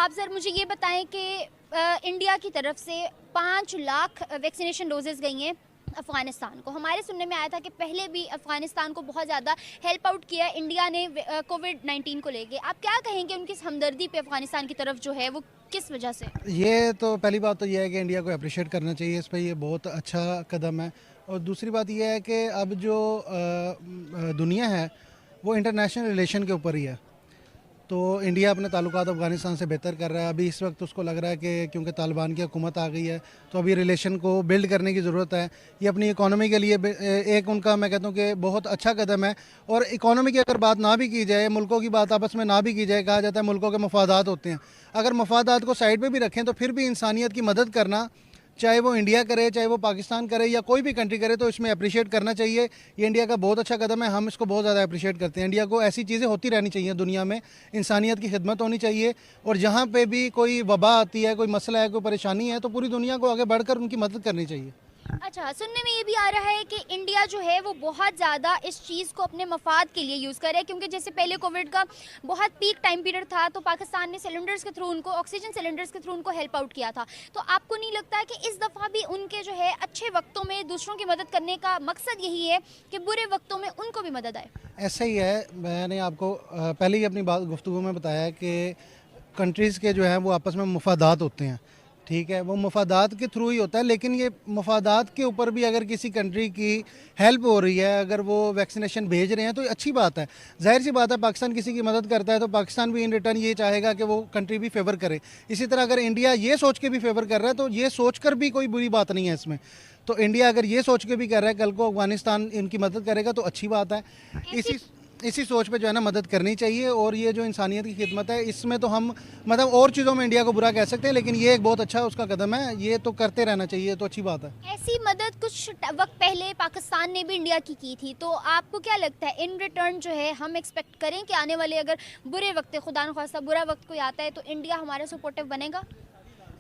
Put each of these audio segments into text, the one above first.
आप सर मुझे ये बताएं कि इंडिया की तरफ से 5 लाख वैक्सीनेशन डोजेस गई हैं अफ़गानिस्तान को। हमारे सुनने में आया था कि पहले भी अफ़गानिस्तान को बहुत ज़्यादा हेल्प आउट किया इंडिया ने कोविड-19 को लेके। आप क्या कहेंगे उनकी इस हमदर्दी पे अफ़गानिस्तान की तरफ जो है वो किस वजह से? ये तो पहली बात तो ये है कि इंडिया को अप्रिशिएट करना चाहिए इस पे, ये बहुत अच्छा कदम है। और दूसरी बात ये है कि अब जो दुनिया है वो इंटरनेशनल रिलेशन के ऊपर ही है। तो इंडिया अपने ताल्लुकात अफ़गानिस्तान से बेहतर कर रहा है। अभी इस वक्त उसको लग रहा है कि क्योंकि तालिबान की हुकूमत आ गई है तो अभी रिलेशन को बिल्ड करने की ज़रूरत है। ये अपनी इकॉनमी के लिए एक उनका मैं कहता हूँ कि बहुत अच्छा कदम है। और इकॉनमी की अगर बात ना भी की जाए, मुल्कों की बात आपस में ना भी की जाए, कहा जाता है मुल्कों के मफादात होते हैं, अगर मफादात को साइड पर भी रखें तो फिर भी इंसानियत की मदद करना, चाहे वो इंडिया करे चाहे वो पाकिस्तान करे या कोई भी कंट्री करे, तो इसमें अप्रिशिएट करना चाहिए। ये इंडिया का बहुत अच्छा कदम है, हम इसको बहुत ज़्यादा अप्रिशिएट करते हैं। इंडिया को ऐसी चीज़ें होती रहनी चाहिए दुनिया में, इंसानियत की खिदमत होनी चाहिए। और जहाँ पे भी कोई वबा आती है, कोई मसला है, कोई परेशानी है, तो पूरी दुनिया को आगे बढ़कर उनकी मदद करनी चाहिए। अच्छा, सुनने में ये भी आ रहा है कि इंडिया जो है वो बहुत ज़्यादा इस चीज़ को अपने मफाद के लिए यूज़ करे, क्योंकि जैसे पहले कोविड का बहुत पीक टाइम पीरियड था तो पाकिस्तान ने सिलेंडर्स के थ्रू उनको, ऑक्सीजन सिलेंडर्स के थ्रू उनको हेल्प आउट किया था। तो आपको नहीं लगता है कि इस दफ़ा भी उनके जो है अच्छे वक्तों में दूसरों की मदद करने का मकसद यही है कि बुरे वक्तों में उनको भी मदद आए? ऐसा ही है। मैंने आपको पहले ही अपनी बात गुफ्तगू में बताया कि कंट्रीज़ के जो हैं वो आपस में मफादात होते हैं, ठीक है, वो मफादात के थ्रू ही होता है। लेकिन ये मफादात के ऊपर भी अगर किसी कंट्री की हेल्प हो रही है, अगर वो वैक्सीनेशन भेज रहे हैं तो अच्छी बात है। जाहिर सी बात है, पाकिस्तान किसी की मदद करता है तो पाकिस्तान भी इन रिटर्न ये चाहेगा कि वो कंट्री भी फेवर करे। इसी तरह अगर इंडिया ये सोच के भी फेवर कर रहा है तो ये सोच कर भी कोई बुरी बात नहीं है इसमें। तो इंडिया अगर ये सोच के भी कर रहा है कल को अफगानिस्तान इनकी मदद करेगा तो अच्छी बात है। इसी सोच पे जो है ना मदद करनी चाहिए। और ये जो इंसानियत की खिदमत है इसमें तो हम मतलब और चीज़ों में इंडिया को बुरा कह सकते हैं, लेकिन ये एक बहुत अच्छा उसका कदम है, ये तो करते रहना चाहिए, तो अच्छी बात है। ऐसी मदद कुछ वक्त पहले पाकिस्तान ने भी इंडिया की थी, तो आपको क्या लगता है इन रिटर्न जो है हम एक्सपेक्ट करें कि आने वाले अगर बुरे वक्त, खुदा न खास्ता बुरा वक्त कोई आता है तो इंडिया हमारा सपोर्टिव बनेगा?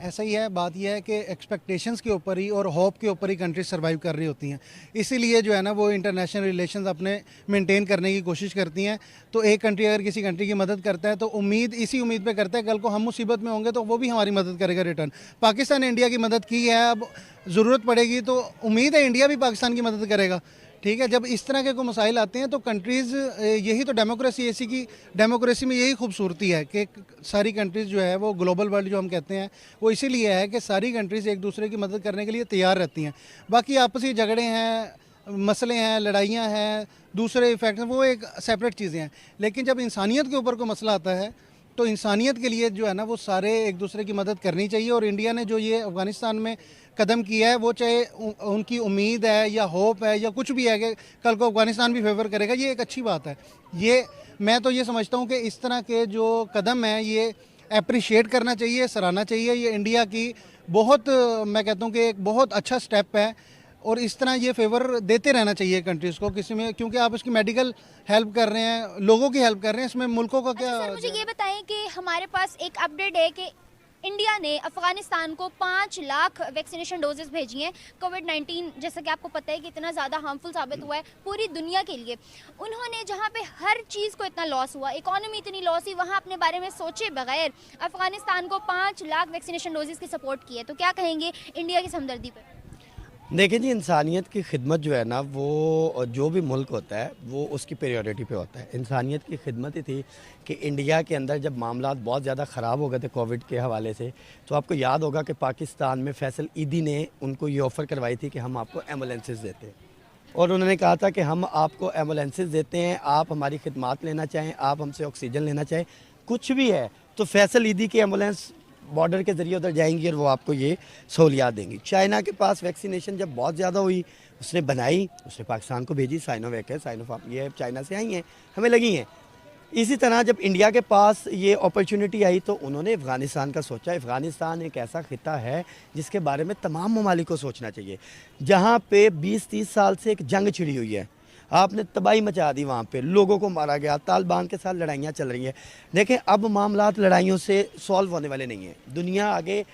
ऐसा ही है। बात यह है कि एक्सपेक्टेशंस के ऊपर ही और होप के ऊपर ही कंट्री सर्वाइव कर रही होती हैं, इसीलिए जो है ना वो इंटरनेशनल रिलेशंस अपने मेंटेन करने की कोशिश करती हैं। तो एक कंट्री अगर किसी कंट्री की मदद करता है तो इसी उम्मीद पे करता है कल को हम मुसीबत में होंगे तो वो भी हमारी मदद करेगा रिटर्न। पाकिस्तान ने इंडिया की मदद की है, अब ज़रूरत पड़ेगी तो उम्मीद है इंडिया भी पाकिस्तान की मदद करेगा, ठीक है। जब इस तरह के कोई मसाइल आते हैं तो कंट्रीज़, यही तो डेमोक्रेसी, ऐसी की डेमोक्रेसी में यही खूबसूरती है कि सारी कंट्रीज़ जो है वो ग्लोबल वर्ल्ड जो हम कहते हैं वो इसीलिए है कि सारी कंट्रीज़ एक दूसरे की मदद करने के लिए तैयार रहती हैं। बाकी आपसी झगड़े हैं, मसले हैं, लड़ाइयाँ हैं, दूसरे इफेक्ट हैं, वो एक सेपरेट चीज़ें हैं। लेकिन जब इंसानियत के ऊपर कोई मसला आता है तो इंसानियत के लिए जो है ना वो सारे एक दूसरे की मदद करनी चाहिए। और इंडिया ने जो ये अफ़गानिस्तान में कदम किया है वो चाहे उनकी उम्मीद है या होप है या कुछ भी है कि कल को अफ़गानिस्तान भी फेवर करेगा, ये एक अच्छी बात है। ये मैं तो ये समझता हूँ कि इस तरह के जो कदम हैं ये अप्रिशिएट करना चाहिए, सराहना चाहिए। ये इंडिया की बहुत, मैं कहता हूँ कि एक बहुत अच्छा स्टेप है और इस तरह ये फेवर देते रहना चाहिए कंट्रीज़ को किसी में, क्योंकि आप उसकी मेडिकल हेल्प कर रहे हैं, लोगों की हेल्प कर रहे हैं, इसमें मुल्कों का क्या। अच्छा सर मुझे ये बताएं कि हमारे पास एक अपडेट है कि इंडिया ने अफगानिस्तान को 5 लाख वैक्सीनेशन डोजेस भेजी हैं। कोविड-19 जैसा कि आपको पता है कि इतना ज़्यादा हार्मफुल साबित हुआ है पूरी दुनिया के लिए। उन्होंने जहाँ पे हर चीज़ को इतना लॉस हुआ, इकोनॉमी इतनी लॉस हुई, वहाँ अपने बारे में सोचे बगैर अफगानिस्तान को 5 लाख वैक्सीनेशन डोजेस की सपोर्ट की है। तो क्या कहेंगे इंडिया की हमदर्दी पर? देखिए जी, इंसानियत की खिदमत जो है ना वो जो भी मुल्क होता है वो उसकी प्रायोरिटी पे होता है। इंसानियत की खिदमत ही थी कि इंडिया के अंदर जब मामला बहुत ज़्यादा ख़राब हो गए थे कोविड के हवाले से, तो आपको याद होगा कि पाकिस्तान में फैसल ईदी ने उनको ये ऑफ़र करवाई थी कि हम आपको एम्बुलेंसेस देते हैं। और उन्होंने कहा था कि हम आपको एम्बुलेंसेस देते हैं, आप हमारी खिदमत लेना चाहें, आप हमसे ऑक्सीजन लेना चाहें, कुछ भी है तो फैसल ईदी की एम्बुलेंस बॉर्डर के ज़रिए उधर जाएंगी और वो आपको ये सहूलियात देंगी। चाइना के पास वैक्सीनेशन जब बहुत ज़्यादा हुई उसने बनाई, उसने पाकिस्तान को भेजी। साइनोवैक है, साइनोफार्म, ये चाइना से आई हैं, हमें लगी हैं। इसी तरह जब इंडिया के पास ये अपॉर्चुनिटी आई तो उन्होंने अफ़गानिस्तान का सोचा। अफ़गानिस्तान एक ऐसा खिता है जिसके बारे में तमाम ममालिक को सोचना चाहिए, जहाँ पे 20-30 साल से एक जंग छिड़ी हुई है। आपने तबाही मचा दी, वहाँ पे लोगों को मारा गया, तालिबान के साथ लड़ाइयाँ चल रही हैं। देखें, अब मामलात लड़ाइयों से सॉल्व होने वाले नहीं हैं। दुनिया आगे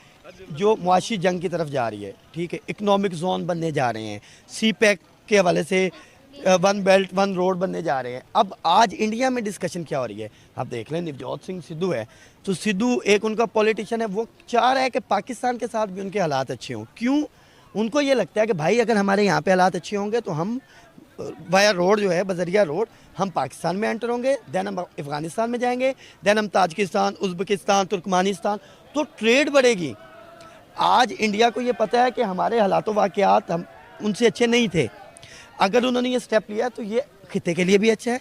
जो मुआशी जंग की तरफ जा रही है, ठीक है, इकनॉमिक जोन बनने जा रहे हैं। सी पैक के हवाले से वन बेल्ट वन रोड बनने जा रहे हैं। अब आज इंडिया में डिस्कशन क्या हो रही है, आप देख लें नवजोत सिंह सिद्धू है, तो सिद्धू एक उनका पॉलिटिशियन है, वो चाह रहा है कि पाकिस्तान के साथ भी उनके हालात अच्छे हों। क्यों? उनको ये लगता है कि भाई अगर हमारे यहाँ पे हालात अच्छे होंगे तो हम वाया रोड जो है, बजरिया रोड, हम पाकिस्तान में एंटर होंगे, देन हम अफ़गानिस्तान में जाएंगे, देन हम ताजिकिस्तान, उज़्बेकिस्तान, तुर्कमानिस्तान, तो ट्रेड बढ़ेगी। आज इंडिया को ये पता है कि हमारे हालात वाक़यात हम उनसे अच्छे नहीं थे। अगर उन्होंने ये स्टेप लिया तो ये खिते के लिए भी अच्छा है,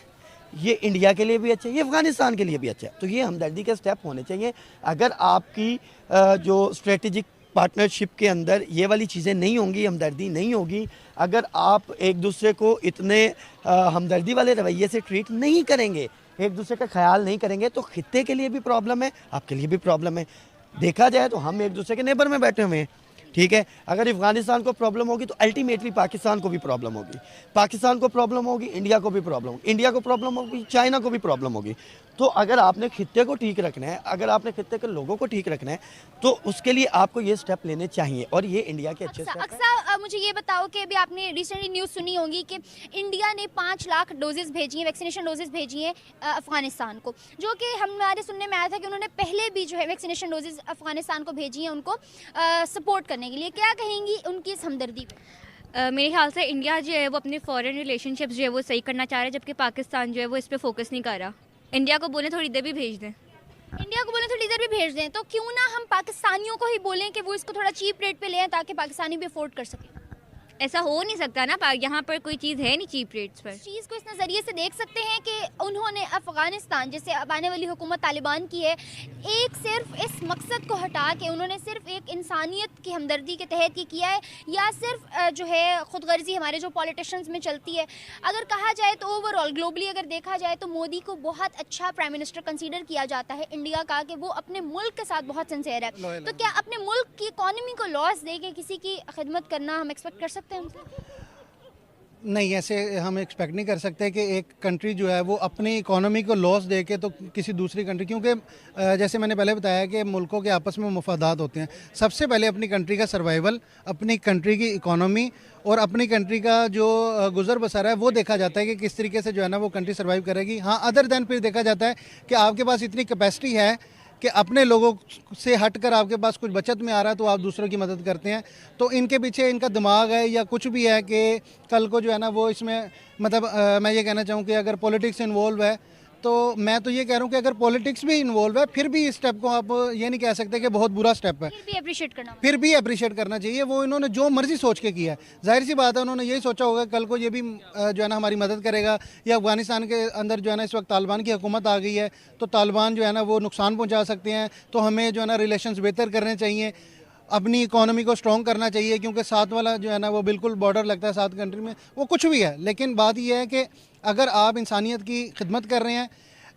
ये इंडिया के लिए भी अच्छा है, ये अफ़गानिस्तान के लिए भी अच्छा है। तो ये हमदर्दी के स्टेप होने चाहिए। अगर आपकी जो स्ट्रेटेजिक पार्टनरशिप के अंदर ये वाली चीज़ें नहीं होंगी, हमदर्दी नहीं होगी, अगर आप एक दूसरे को इतने हमदर्दी वाले रवैये से ट्रीट नहीं करेंगे, एक दूसरे का ख्याल नहीं करेंगे, तो खित्ते के लिए भी प्रॉब्लम है, आपके लिए भी प्रॉब्लम है। देखा जाए तो हम एक दूसरे के नेबर में बैठे हुए हैं, ठीक है। अगर अफगानिस्तान को प्रॉब्लम होगी तो अल्टीमेटली पाकिस्तान को भी प्रॉब्लम होगी, पाकिस्तान को प्रॉब्लम होगी, इंडिया को भी प्रॉब्लम होगी, इंडिया को प्रॉब्लम होगी, चाइना को भी प्रॉब्लम होगी। तो अगर आपने खित्ते को ठीक रखना है, अगर आपने खित्ते के लोगों को ठीक रखना है, तो उसके लिए आपको ये स्टेप लेने चाहिए, और ये इंडिया के अच्छे स्टेप हैं। अक्सा, मुझे ये बताओ कि अभी आपने रिसेंटली न्यूज़ सुनी होगी कि इंडिया ने 5 लाख डोजेस भेजी हैं, वैक्सीनेशन डोजेस भेजी हैं अफगानिस्तान को, जो कि हमारे सुनने में आया था कि उन्होंने पहले भी जो है वैक्सीनेशन डोजेस अफगानिस्तान को भेजी हैं उनको सपोर्ट करने के लिए। क्या कहेंगी उनकी इस हमदर्दी पे? मेरे ख्याल से इंडिया जो है वो अपने फॉरेन रिलेशनशिप्स जो है वो सही करना चाह रहा है, जबकि पाकिस्तान जो है वो इस पे फोकस नहीं कर रहा। इंडिया को बोले थोड़ी देर भी भेज दें, इंडिया को बोले थोड़ी देर भी भेज दें, तो क्यों ना हम पाकिस्तानियों को ही बोलें कि वो इसको थोड़ा चीप रेट पे ले आएं ताकि पाकिस्तानी भी अफोर्ड कर सकें। ऐसा हो नहीं सकता ना, यहाँ पर कोई चीज़ है नहीं चीप रेट्स पर। इस चीज़ को इस नज़रिए से देख सकते हैं कि उन्होंने अफ़गानिस्तान जैसे अब आने वाली हुकूमत तालिबान की है, एक सिर्फ इस मकसद को हटा के उन्होंने सिर्फ एक इंसानियत की हमदर्दी के तहत ये किया है, या सिर्फ जो है ख़ुदगर्जी हमारे जो पॉलिटिशियंस में चलती है। अगर कहा जाए तो ओवरऑल ग्लोबली अगर देखा जाए तो मोदी को बहुत अच्छा प्राइम मिनिस्टर कंसीडर किया जाता है इंडिया का, कि वो अपने मुल्क के साथ बहुत सिंसियर है। तो क्या अपने मुल्क की इकॉनमी को लॉस दे के किसी की खिदमत करना हम एक्सपेक्ट कर सकते हैं हमसे? नहीं, ऐसे हम एक्सपेक्ट नहीं कर सकते कि एक कंट्री जो है वो अपनी इकोनॉमी को लॉस दे के तो किसी दूसरी कंट्री, क्योंकि जैसे मैंने पहले बताया कि मुल्कों के आपस में मुफादात होते हैं। सबसे पहले अपनी कंट्री का सर्वाइवल, अपनी कंट्री की इकोनॉमी और अपनी कंट्री का जो गुजर बसर है वो देखा जाता है कि किस तरीके से जो है ना वो कंट्री सर्वाइव करेगी। हाँ, अदर देन फिर देखा जाता है कि आपके पास इतनी कैपेसिटी है कि अपने लोगों से हटकर आपके पास कुछ बचत में आ रहा है तो आप दूसरों की मदद करते हैं। तो इनके पीछे इनका दिमाग है या कुछ भी है कि कल को जो है ना वो इसमें मतलब मैं ये कहना चाहूँ कि अगर पॉलिटिक्स इन्वॉल्व है, तो मैं तो ये कह रहा हूँ कि अगर पॉलिटिक्स भी इन्वॉल्व है फिर भी इस स्टेप को आप ये नहीं कह सकते कि बहुत बुरा स्टेप है, फिर भी अप्रिशिएट करना चाहिए। वो इन्होंने जो मर्जी सोच के किया है, जाहिर सी बात है उन्होंने यही सोचा होगा कल को ये भी जो है ना हमारी मदद करेगा, या अफगानिस्तान के अंदर जो है ना इस वक्त तालिबान की हुकूमत आ गई है तो तालिबान जो है ना वो नुकसान पहुँचा सकते हैं, तो हमें जो है ना रिलेशंस बेहतर करने चाहिए, अपनी इकोनॉमी को स्ट्रॉन्ग करना चाहिए, क्योंकि साथ वाला जो है ना वो बिल्कुल बॉर्डर लगता है साथ कंट्री में, वो कुछ भी है। लेकिन बात यह है कि अगर आप इंसानियत की खिदमत कर रहे हैं,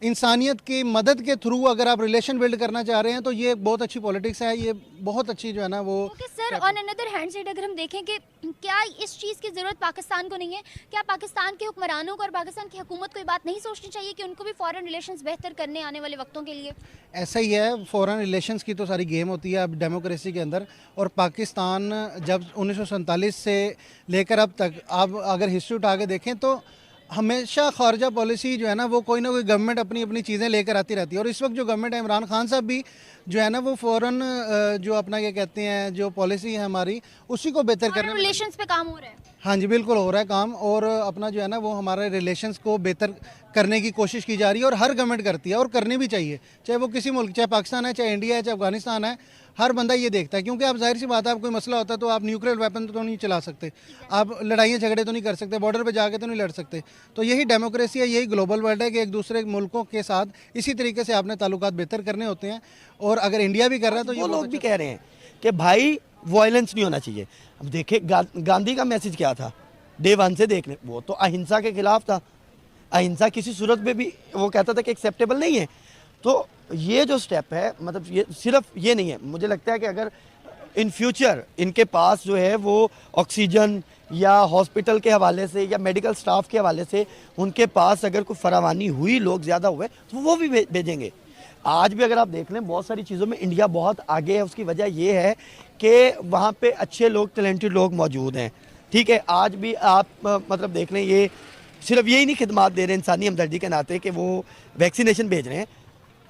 इंसानियत की मदद के थ्रू अगर आप रिलेशन बिल्ड करना चाह रहे हैं, तो ये बहुत अच्छी पॉलिटिक्स है, ये बहुत अच्छी जो है ना वो। Okay sir, on another hand side अगर हम देखें कि क्या इस चीज़ की ज़रूरत पाकिस्तान को नहीं है? क्या पाकिस्तान के हुक्मरानों को और पाकिस्तान की हुकूमत को ये बात नहीं सोचनी चाहिए कि उनको भी फॉरेन रिलेशंस बेहतर करने आने वाले वक्तों के लिए? ऐसा ही है, फॉरेन रिलेशंस की तो सारी गेम होती है अब डेमोक्रेसी के अंदर, और पाकिस्तान जब 1947 से लेकर अब तक आप अगर हिस्ट्री उठा के देखें तो हमेशा खारजा पॉलिसी जो है ना वो कोई ना कोई गवर्नमेंट अपनी अपनी चीज़ें लेकर आती रहती है। और इस वक्त जो गवर्नमेंट है, इमरान खान साहब भी जो है ना वो फ़ौरन जो अपना क्या कहते हैं जो पॉलिसी है हमारी उसी को बेहतर करने में रिलेशंस पे काम हो रहा है। हाँ जी, बिल्कुल हो रहा है काम, और अपना जो है ना वो हमारे रिलेशंस को बेहतर करने की कोशिश की जा रही है, और हर गवर्नमेंट करती है और करनी भी चाहिए, चाहे वो किसी मुल्क, चाहे पाकिस्तान है, चाहे इंडिया है, चाहे अफगानिस्तान है, हर बंदा ये देखता है। क्योंकि आप जाहिर सी बात है, आप कोई मसला होता है तो आप न्यूक्लियर वेपन तो नहीं चला सकते, आप लड़ाइयाँ झगड़े तो नहीं कर सकते, बॉर्डर पे जाके तो नहीं लड़ सकते। तो यही डेमोक्रेसी है, यही ग्लोबल वर्ल्ड है कि एक दूसरे मुल्कों के साथ इसी तरीके से आपने ताल्लुकात बेहतर करने होते हैं। और अगर इंडिया भी कर रहा है तो ये लोग भी कह रहे हैं कि भाई वायलेंस नहीं होना चाहिए। अब देखे गांधी का मैसेज क्या था डे वन से देखने, वो तो अहिंसा के खिलाफ था, अहिंसा किसी सूरत में भी वो कहता था कि एक्सेप्टेबल नहीं है। तो ये जो स्टेप है, मतलब ये सिर्फ ये नहीं है, मुझे लगता है कि अगर इन फ्यूचर इनके पास जो है वो ऑक्सीजन या हॉस्पिटल के हवाले से या मेडिकल स्टाफ के हवाले से उनके पास अगर कोई फरावानी हुई, लोग ज़्यादा हुए, तो वो भी भेजेंगे। आज भी अगर आप देख लें बहुत सारी चीज़ों में इंडिया बहुत आगे है। उसकी वजह ये है कि वहाँ पे अच्छे लोग, टैलेंटेड लोग मौजूद हैं। ठीक है, आज भी आप मतलब देख लें, ये सिर्फ यही नहीं खिदमात दे रहे हैं इंसानी हमदर्दी के नाते कि वो वैक्सीनेशन भेज रहे हैं।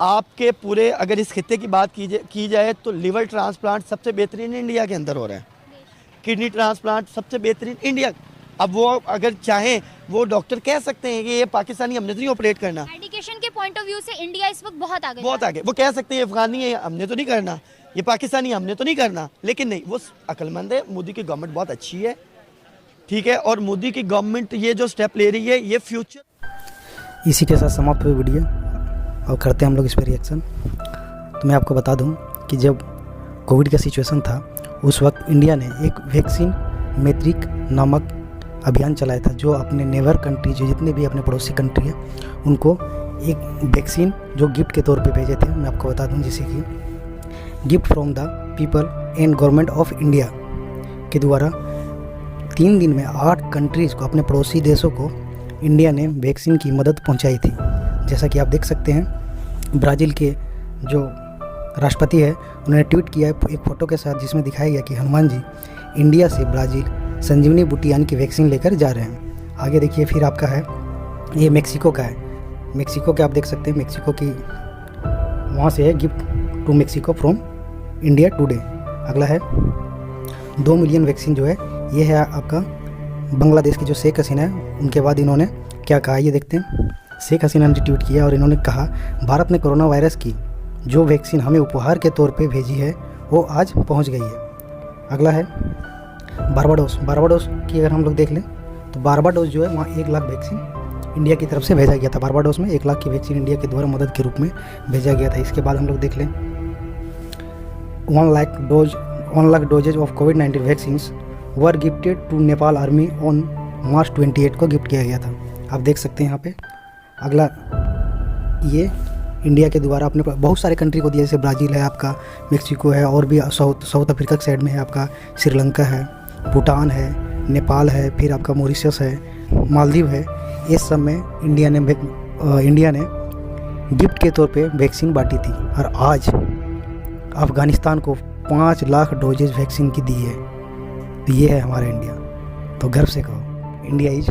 आपके पूरे अगर इस खित्ते की बात की जाए तो लिवर ट्रांसप्लांट सबसे बेहतरीन इंडिया के अंदर हो रहा है, किडनी ट्रांसप्लांट सबसे बेहतरीन इंडिया। अब वो अगर चाहें वो डॉक्टर कह सकते हैं कि ये पाकिस्तानी हमने तो नहीं ऑपरेट करना, मेडिकेशन के पॉइंट ऑफ व्यू से इंडिया इस वक्त बहुत आगे बहुत आगे। वो कह सकते हैं अफगानी है हमने तो नहीं करना, ये पाकिस्तानी हमने तो नहीं करना, लेकिन नहीं, वो अक्लमंद है। मोदी की गवर्नमेंट बहुत अच्छी है, ठीक है, और मोदी की गवर्नमेंट ये जो स्टेप ले रही है ये फ्यूचर। इसी के साथ समाप्त हुई वीडियो और करते हैं हम लोग इस पर रिएक्शन। तो मैं आपको बता दूं कि जब कोविड का सिचुएशन था उस वक्त इंडिया ने एक वैक्सीन मैत्रिक नामक अभियान चलाया था, जो अपने नेबर कंट्री, जो जितने भी अपने पड़ोसी कंट्री है, उनको एक वैक्सीन जो गिफ्ट के तौर पे भेजे थे। मैं आपको बता दूं जैसे कि gift from the people and government of India के द्वारा 3 दिन में 8 कंट्रीज़ को, अपने पड़ोसी देशों को इंडिया ने वैक्सीन की मदद पहुंचाई थी। जैसा कि आप देख सकते हैं, ब्राज़ील के जो राष्ट्रपति है उन्होंने ट्वीट किया एक फ़ोटो के साथ, जिसमें दिखाया गया कि हनुमान जी इंडिया से ब्राज़ील संजीवनी बूटी यानी कि वैक्सीन लेकर जा रहे हैं। आगे देखिए, फिर आपका है ये मेक्सिको का है। मेक्सिको के आप देख सकते हैं, मेक्सिको की वहाँ से है gift to Mexico from India today. अगला है 2 मिलियन वैक्सीन जो है ये है आपका बांग्लादेश की जो शेख हसीना है, उनके बाद इन्होंने क्या कहा ये देखते हैं। शेख हसीना ने ट्वीट किया और इन्होंने कहा, भारत ने कोरोना वायरस की जो वैक्सीन हमें उपहार के तौर पे भेजी है वो आज पहुंच गई है। अगला है बारबाडोस। बारबाडोस की अगर हम लोग देख लें तो बारबाडोस जो है वहाँ 1 लाख वैक्सीन इंडिया की तरफ से भेजा गया था। बारबाडोस में 1 लाख की वैक्सीन इंडिया के द्वारा मदद के रूप में भेजा गया था। इसके बाद हम लोग देख लें 1 लाख डोजेज ऑफ कोविड-19 vaccines were gifted to Nepal army on March 28 को गिफ्ट किया गया था। आप देख सकते हैं यहाँ पे। अगला ये इंडिया के द्वारा अपने बहुत सारे कंट्री को दिया, जैसे ब्राज़ील है आपका, मेक्सिको है, और भी साउथ अफ्रीका के साइड में है आपका श्रीलंका है, भूटान है, नेपाल है, फिर आपका मॉरिशस है, मालदीव है। इस सब में इंडिया ने गिफ्ट के तौर पे वैक्सीन बांटी थी। और आज अफ़गानिस्तान को 5 लाख डोजेज वैक्सीन की दी है। तो ये है हमारा इंडिया। तो गर्व से कहो, इंडिया इज